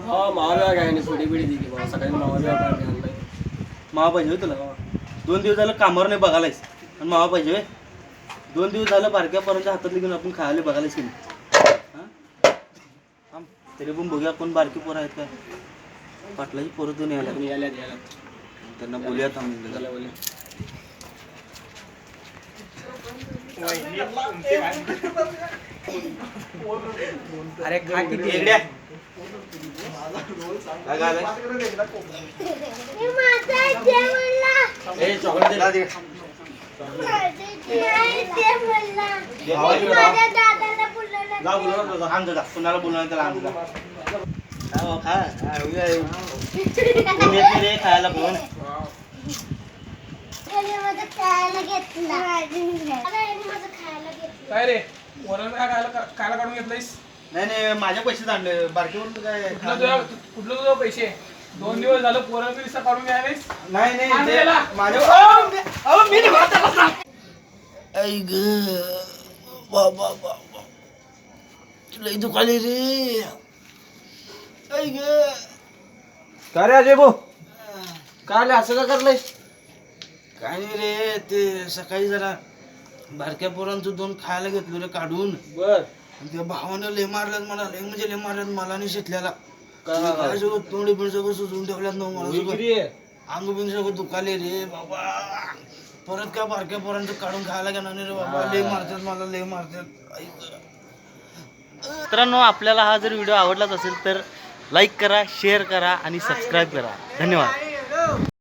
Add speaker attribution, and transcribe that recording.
Speaker 1: हा मावा काय नाही थोडी बिडी दिली बाबा सकाळी मावा आणलाय.
Speaker 2: मावा पाहिजे होय तुला? 2 दिवस झालं कामावर नाही बघायलायस आणि मावा पाहिजे होय? 2 दिवस झालं बारक्या पोरांच्या हातातली घेऊन आपण खायला बघायलाच की नाही. हां तरी पण बघूया कोण बारकी पोरं आहेत काय. पाटलाची पोरं दोन यायला त्यांना बोलूयात आम्ही.
Speaker 1: अरे खा किती
Speaker 2: इकडे काय
Speaker 1: ए चॉकलेट दे.
Speaker 2: कुणाला बोलणार त्याला आमचा खायला पण
Speaker 3: काय रे वरण खायला काढून घेतलंयस?
Speaker 2: नाही माझ्या पैसे आणले बारकीवर काय
Speaker 3: कुठलं तुझं पैसे? 2 दिवस झालं पोरण पिसा काढून घ्यायलास?
Speaker 2: नाही माझ्या लई दुखाली रे.
Speaker 1: काय रे अजय भाऊ काय असं का करलंयस?
Speaker 2: काय नाही रे ते सकाळी जरा बारक्या पोरांचं 2 खायला घेतलं रे काढून.
Speaker 1: बर
Speaker 2: त्या भावानं लय मारल्यात मला लय म्हणजे लय मारल्यात मला नाही शिटल्याला.
Speaker 1: काय
Speaker 2: काय सगळं तोंडी बिंड सगळं सुजून ठेवल्यात ना मला सगळं. अंग बिंग सगळं दुखाले रे बाबा. परत काय बारक्या पोरांचं काढून खायला घेणार नाही रे बाबा. लय मारतात मला लय मारतात. मित्रांनो आपल्याला हा जर व्हिडिओ आवडलाच असेल तर लाईक करा शेअर करा आणि सबस्क्राईब करा. धन्यवाद.